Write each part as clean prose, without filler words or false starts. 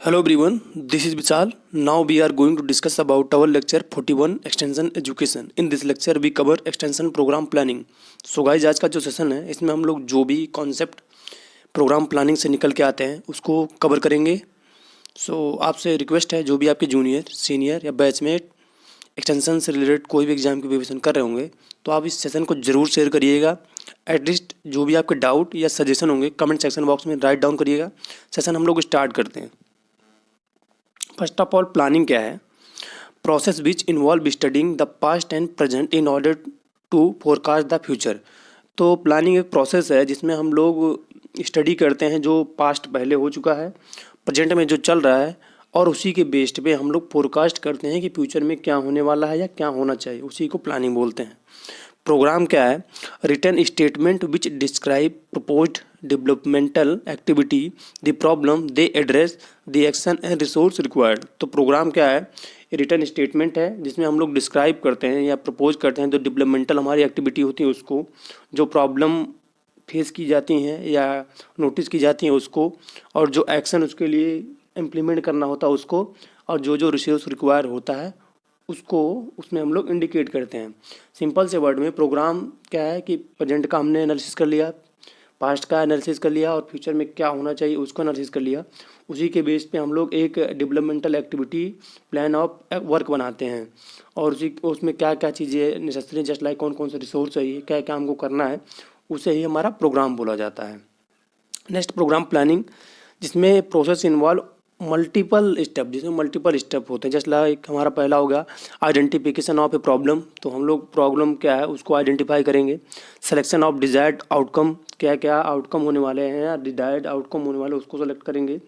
Hello everyone, this is Vishal. Now we are going to discuss about our lecture 41 Extension Education. In this lecture we cover Extension Program Planning. So guys, आज का जो session है इसमें हम लोग जो भी कॉन्सेप्ट प्रोग्राम प्लानिंग से निकल के आते हैं उसको कवर करेंगे. आपसे रिक्वेस्ट है, जो भी आपके जूनियर, सीनियर या बैचमेट एक्सटेंशन से रिलेटेड कोई भी एग्जाम की प्रिपरेशन कर रहे होंगे तो आप इस सेशन को ज़रूर शेयर करिएगा. एटलीस्ट जो भी आपके डाउट या सजेशन होंगे कमेंट सेक्शन बॉक्स में राइट डाउन करिएगा. सेशन हम लोग स्टार्ट करते हैं. फर्स्ट ऑफ ऑल, प्लानिंग क्या है? Process which involve studying the past and present in order to forecast the future. तो प्लानिंग एक प्रोसेस है जिसमें हम लोग स्टडी करते हैं जो पास्ट पहले हो चुका है, प्रेजेंट में जो चल रहा है, और उसी के बेस्ड पे हम लोग फोरकास्ट करते हैं कि फ्यूचर में क्या होने वाला है या क्या होना चाहिए. उसी को प्लानिंग बोलते हैं. प्रोग्राम क्या है? Written statement which describe proposed developmental activity, the problem they address, the action and resource required. तो प्रोग्राम क्या है? रिटन स्टेटमेंट है जिसमें हम लोग डिस्क्राइब करते हैं या प्रपोज करते हैं जो डेवलपमेंटल हमारी एक्टिविटी होती है उसको, जो प्रॉब्लम फेस की जाती हैं या नोटिस की जाती हैं उसको, और जो एक्शन उसके लिए इम्प्लीमेंट करना होता है उसको, और जो जो रिसोर्स रिक्वायर होता है उसको उसमें हम लोग इंडिकेट करते हैं. सिंपल से वर्ड में प्रोग्राम क्या है कि प्रेजेंट का हमने एनालिसिस कर लिया, पास्ट का एनालिसिस कर लिया, और फ्यूचर में क्या होना चाहिए उसको एनालिसिस कर लिया. उसी के बेस पे हम लोग एक developmental activity plan of work बनाते हैं, और उसी उसमें क्या क्या चीज़ें नेसेसरी, जस्ट लाइक कौन कौन से रिसोर्स चाहिए, क्या क्या हमको करना है, उसे ही हमारा प्रोग्राम बोला जाता है. नेक्स्ट, प्रोग्राम प्लानिंग, जिसमें प्रोसेस इन्वॉल्व मल्टीपल स्टेप, जिसमें मल्टीपल स्टेप होते हैं. जस्ट लाइक हमारा पहला होगा आइडेंटिफिकेशन ऑफ ए प्रॉब्लम. तो हम लोग प्रॉब्लम क्या है उसको आइडेंटिफाई करेंगे. सिलेक्शन ऑफ डिजायर्ड आउटकम, क्या क्या आउटकम होने वाले हैं या डिजायर्ड आउटकम होने वाले उसको सेलेक्ट करेंगे.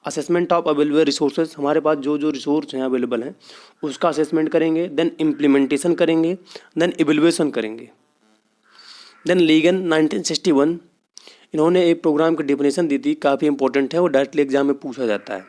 असेसमेंट ऑफ अवेलेबल रिसोर्सेज, हमारे पास जो जो रिसोर्स हैं अवेलेबल हैं उसका असेसमेंट करेंगे. देन इम्प्लीमेंटेशन करेंगे. देन इवेल्युएशन करेंगे. देन लीगन 1961, इन्होंने एक प्रोग्राम की डेफिनेशन दी थी, काफ़ी इंपॉर्टेंट है, वो डायरेक्टली एग्जाम में पूछा जाता है.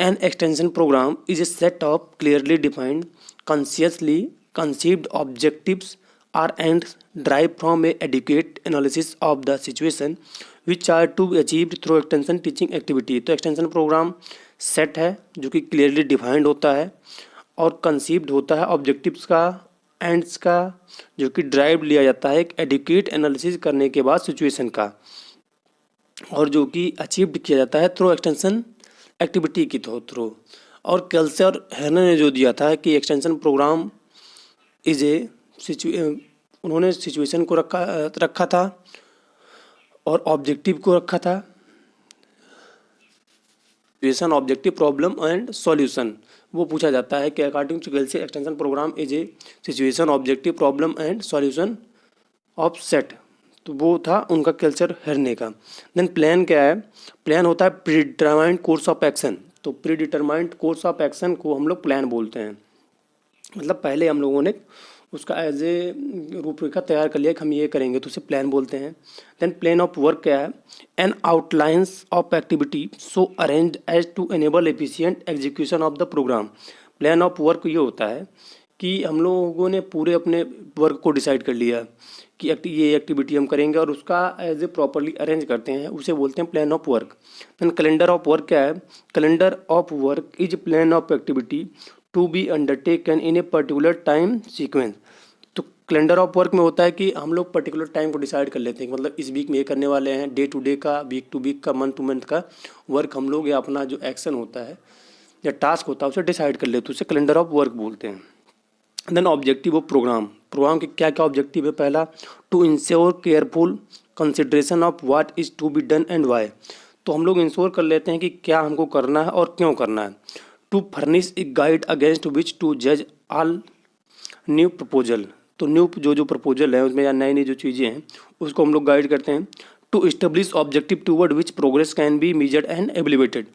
An extension program is a set of clearly defined consciously conceived objectives are and drive from a adequate analysis of the situation which are to achieved through extension teaching activity. तो extension program set है जो कि clearly defined होता है और conceived होता है objectives का, एंड्स का, जो कि ड्राइव लिया जाता है एक एडुकेट एनालिसिस करने के बाद सिचुएशन का, और जो कि अचीव्ड किया जाता है थ्रू एक्सटेंशन एक्टिविटी की थ्रू. और केल्से हेर्नर ने जो दिया था कि एक्सटेंशन प्रोग्राम इज ए उन्होंने सिचुएशन को रखा था और ऑब्जेक्टिव को रखा था. Situation, objective, problem and solution, वो पूछा जाता है कि according to Kelsey extension program is a situation, objective, problem and solution of set. तो वो था उनका कल्चर हेरने का. देन प्लान क्या है? प्लान होता है प्रीडिटरमाइंड कोर्स ऑफ एक्शन. तो प्रीडिटरमाइंड कोर्स ऑफ एक्शन को हम लोग प्लान बोलते हैं. मतलब पहले हम लोगों ने उसका एज ए रूपरेखा तैयार कर लिया कि हम ये करेंगे, तो उसे प्लान बोलते हैं. देन प्लान ऑफ वर्क क्या है? An outlines of activity so arranged as to enable efficient execution of the program. Plan of work ये होता है कि हम लोगों ने पूरे अपने वर्क को डिसाइड कर लिया कि ये एक्टिविटी हम करेंगे और उसका एज ए प्रॉपरली अरेंज करते हैं, उसे बोलते हैं plan of work. Then calendar of work क्या है? Calendar of work is plan of activity to be undertaken in a particular time sequence. तो कैलेंडर ऑफ वर्क में होता है कि हम लोग पर्टिकुलर टाइम को डिसाइड कर लेते हैं, मतलब इस वीक में ये करने वाले हैं, डे टू डे का, वीक टू वीक का, मंथ टू मंथ का वर्क हम लोग या अपना जो एक्शन होता है या टास्क होता है उसे डिसाइड कर लेते हैं, उसे कैलेंडर ऑफ वर्क बोलते हैं. Then objective of program. Program के क्या क्या ऑब्जेक्टिव है? पहला, to ensure careful consideration of what is to be done and why. तो हम लोग इंश्योर कर लेते हैं कि क्या हमको करना है और क्यों करना है. To furnish a guide against which to जज ऑल न्यू प्रपोजल. तो न्यू जो प्रपोजल है उसमें या नई नई जो चीज़ें हैं उसको हम लोग गाइड करते हैं. To establish objective toward which progress can be measured and evaluated.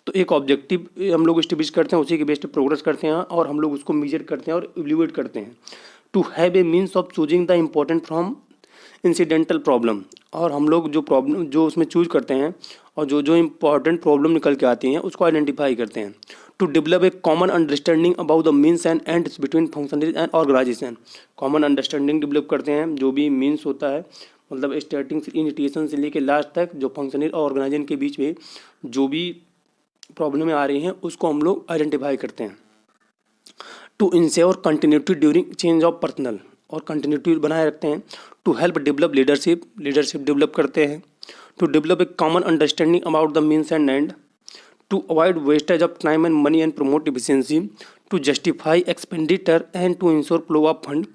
तो एक ऑब्जेक्टिव हम लोग इस्टेब्लिश करते हैं, उसी के बेस पे प्रोग्रेस करते हैं और हम लोग उसको मेजर करते हैं और एवेल्युएट करते हैं. To have a means of choosing the important from incidental problem. और हम लोग जो प्रॉब्लम जो उसमें चूज करते हैं और जो जो इम्पॉर्टेंट प्रॉब्लम निकल के आती हैं उसको आइडेंटिफाई करते हैं. To develop a common understanding about the means and ends between functionaries and organization. Common understanding develop करते हैं, जो भी मीन्स होता है, मतलब स्टार्टिंग इनिटिएशन से लेके लास्ट तक जो फंक्शनरी और ऑर्गेनाइजेशन के बीच में जो भी प्रॉब्लमें आ रही हैं उसको हम लोग आइडेंटिफाई करते हैं। To ensure continuity during change of personal, और कंटिन्यूटी बनाए रखते हैं। To help develop leadership, leadership develop करते हैं। To develop a common understanding about the means and end. To avoid wastage of time and money and promote efficiency. To justify expenditure and to ensure flow of fund.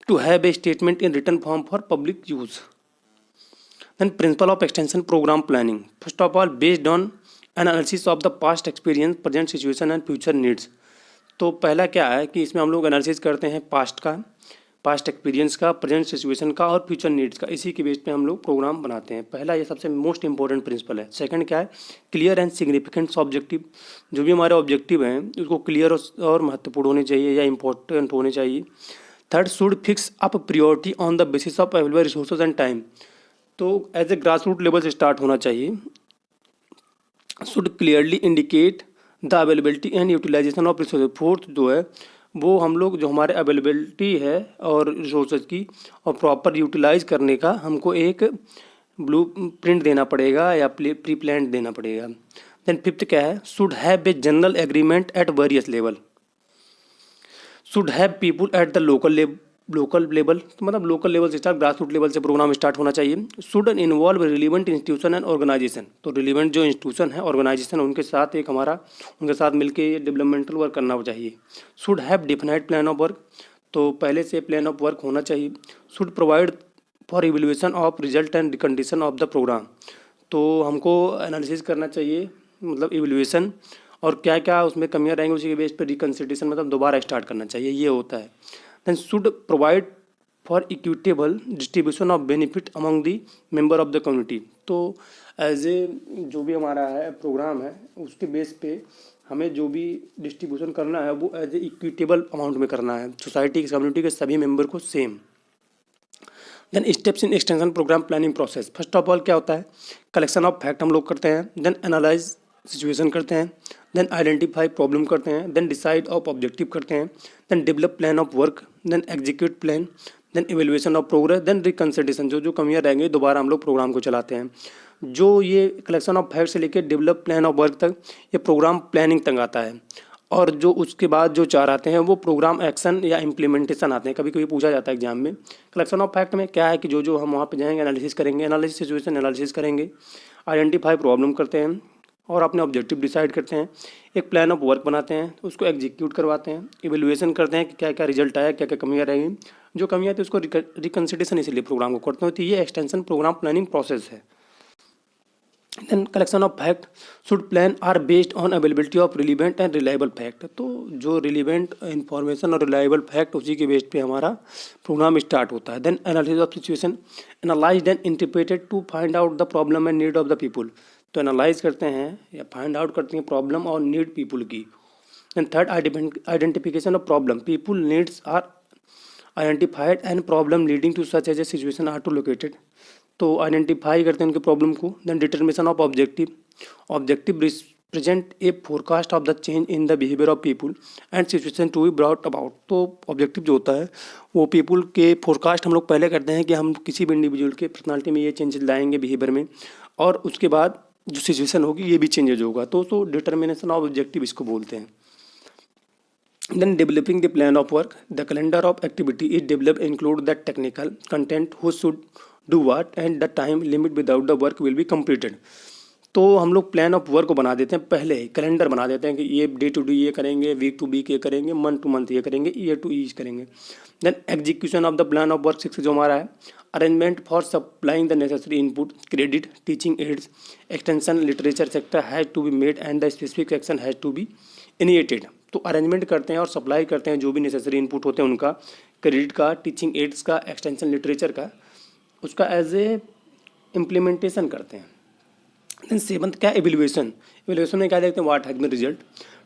To have a statement in written form for public use. Then principle of extension program planning. First of all, based on analysis of the past experience, present situation and future needs. तो पहला क्या है कि इसमें हम लोग analysis करते हैं पास्ट का, पास्ट एक्सपीरियंस का, प्रेजेंट सिचुएशन का और फ्यूचर नीड्स का। इसी के बेस पे हम लोग प्रोग्राम बनाते हैं। पहला ये सबसे मोस्ट इंपॉर्टेंट प्रिंसिपल है। सेकंड क्या है, क्लियर एंड सिग्निफिकेंट ऑब्जेक्टिव। जो भी हमारे ऑब्जेक्टिव हैं उसको क्लियर और महत्वपूर्ण होने चाहिए या इंपॉर्टेंट होने चाहिए। Third, should fix up priority on the basis of available resources and time. तो as a grass root level से स्टार्ट होना चाहिए। Should clearly indicate the availability and utilization of resources. Fourth जो है वो हम लोग जो हमारे अवेलेबिलिटी है और रिसोर्सेज की और प्रॉपर यूटिलाइज करने का हमको एक ब्लू प्रिंट देना पड़ेगा या प्री प्लान देना पड़ेगा। देन फिफ्थ क्या है, should have a general agreement at various level. Should have people at the local level, तो मतलब लोकल लेवल से स्टार्ट, ग्रास रूट लेवल से प्रोग्राम स्टार्ट होना चाहिए। Should involve relevant institution and organization. तो relevant जो इंस्टीट्यूशन है, organization, उनके साथ एक हमारा उनके साथ मिलकर डेवलपमेंटल वर्क करना चाहिए। Should have defined plan of work. तो पहले से प्लान ऑफ वर्क होना चाहिए। Should provide for evaluation of result and condition of the program. तो हमको एनालिसिस करना चाहिए, मतलब इवैल्यूएशन और क्या क्या उसमें कमियाँ रहेंगी उसी के बेस पर रिकन्सिडरेशन, मतलब दोबारा स्टार्ट करना चाहिए, ये होता है। then should provide for equitable distribution of benefit among the member of the community। तो एज ए जो भी हमारा है प्रोग्राम है उसके बेस पे हमें जो भी डिस्ट्रीब्यूशन करना है वो एज ए इक्विटेबल अमाउंट में करना है, सोसाइटी की कम्युनिटी के सभी मेंबर को same. Then steps in extension program planning process. First of all क्या होता है, कलेक्शन ऑफ फैक्ट हम लोग करते हैं। देन एनालाइज सिचुएशन करते हैं। देन आइडेंटिफाई प्रॉब्लम करते हैं। देन डिसाइड ऑफ ऑब्जेक्टिव करते हैं। Then develop plan of work. Then execute plan. Then evaluation of progress. Then reconsideration, जो जो कमियाँ रहेंगी दोबारा हम लोग प्रोग्राम को चलाते हैं। जो ये कलेक्शन ऑफ फैक्ट से लेकर डेवलप प्लान ऑफ वर्क तक ये प्रोग्राम प्लानिंग तक आता है। और जो उसके बाद जो चार आते हैं वो प्रोग्राम एक्शन या इम्प्लीमेंटेशन आते हैं। कभी कभी पूछा जाता है एग्जाम में। कलेक्शन ऑफ फैक्ट में क्या है कि जो जो हम वहाँ पे जाएंगे एनालिसिस करेंगे, एनालिसिस सिचुएशन एनालिसिस करेंगे, आइडेंटिफाई प्रॉब्लम करते हैं और अपने ऑब्जेक्टिव डिसाइड करते हैं, एक प्लान ऑफ वर्क बनाते हैं, उसको एग्जीक्यूट करवाते हैं, इवेल्युएशन करते हैं कि क्या क्या रिजल्ट आया, क्या क्या कमियाँ रहेंगी, जो कमियाँ थी उसको रिकन्सिडरेशन इसलिए प्रोग्राम को करते हैं। तो ये एक्सटेंशन प्रोग्राम प्लानिंग प्रोसेस है। Then collection of fact, should plan are based on availability of relevant and reliable fact. तो जो रिलीवेंट इन्फॉर्मेशन और रिलायबल फैक्ट उसी के बेस्ड पे हमारा प्रोग्राम स्टार्ट होता है। Then analysis of situation, analysed and interpreted to find out the problem and need of the people. तो एनालाइज करते हैं या फाइंड आउट करते हैं प्रॉब्लम और नीड पीपुल की। And third, identification of problem, people needs are identified and problem leading to such as a situation are to located. तो identify करते हैं उनके प्रॉब्लम को। Then determination of objective, objective represent a forecast of the change in the behaviour of people and situation to be brought about. तो objective जो होता है वो पीपुल के फोरकास्ट हम लोग पहले करते हैं कि हम किसी भी इंडिविजुअल के पर्सनालिटी में ये चेंजेस लाएंगे बिहेवियर में, और उसके बाद जो सिचुएशन होगी ये भी चेंजेज होगा। तो डिटर्मिनेशन ऑफ ऑब्जेक्टिव इसको बोलते हैं। Then developing the plan of work, the calendar of activity is developed include the technical content, who should do what and the time limit without the work will be completed। तो हम लोग plan of work को बना देते हैं, पहले ही calendar बना देते हैं कि ये डे टू डे ये करेंगे, वीक टू वीक ये करेंगे, मंथ टू मंथ ये करेंगे, ईयर टू ईयर करेंगे। Then execution of the plan of work 6 जो हमारा है, arrangement for supplying the necessary input, credit, teaching aids, extension, literature sector has to be made and the specific action has to be initiated. तो arrangement करते हैं और supply करते हैं जो भी नेसेसरी इनपुट होते हैं उनका, क्रेडिट का, टीचिंग एड्स का, एक्सटेंशन लिटरेचर का, उसका एज ए इम्प्लीमेंटेशन करते हैं। देन सेवंथ क्या, एवेल्युएशन। एवेल्युएशन में क्या देखते हैं, what has been result,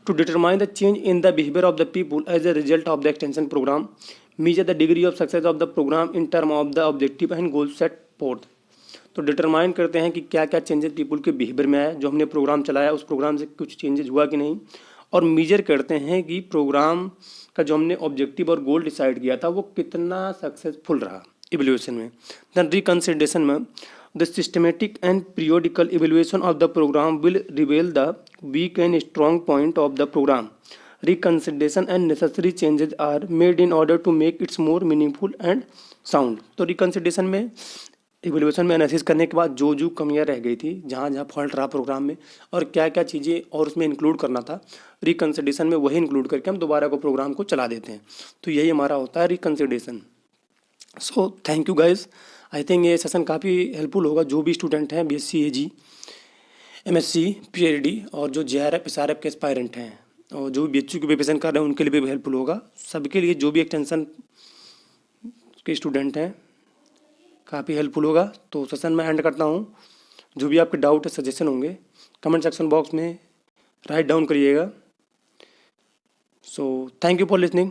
to determine the change in the behaviour of the people as a result of the extension programme, measure the degree of success of the programme in term of the objective and goal set forth. तो determine करते हैं कि क्या क्या changes people के behaviour में आया, जो हमने प्रोग्राम चलाया उस प्रोग्राम से कुछ चेंजेस हुआ कि नहीं, और मेजर करते हैं कि प्रोग्राम का जो हमने ऑब्जेक्टिव और गोल डिसाइड किया था वो कितना सक्सेसफुल रहा इवैल्यूएशन में। देन रिकन्सिडरेशन में the systematic and periodical evaluation of the program will reveal the weak and strong point of the program. Reconsideration and necessary changes are made in order to make it more meaningful and sound. तो reconsideration में, evaluation में analysis करने के बाद जो जो कमियां रह गई थी, जहाँ जहाँ फॉल्ट रहा प्रोग्राम में और क्या क्या चीज़ें और उसमें इंक्लूड करना था, रिकन्सिडरेशन में वही इंक्लूड करके हम दोबारा को प्रोग्राम को चला देते हैं. तो यही हमारा होता है reconsideration. So thank you guys. I think ये सेशन काफ़ी हेल्पफुल होगा जो भी स्टूडेंट हैं BSc AG, MSc, PhD और जो JRF SRF के एस्पायरेंट हैं और जो भी BHU की प्रिपरेशन कर रहे हैं उनके लिए भी हेल्पफुल होगा. सबके लिए जो भी एक्सटेंशन के स्टूडेंट हैं काफ़ी हेल्पफुल होगा. तो सेशन में एंड करता हूँ. जो भी आपके डाउट है, सजेशन होंगे, कमेंट सेक्शन बॉक्स में राइट डाउन करिएगा. So thank you for listening.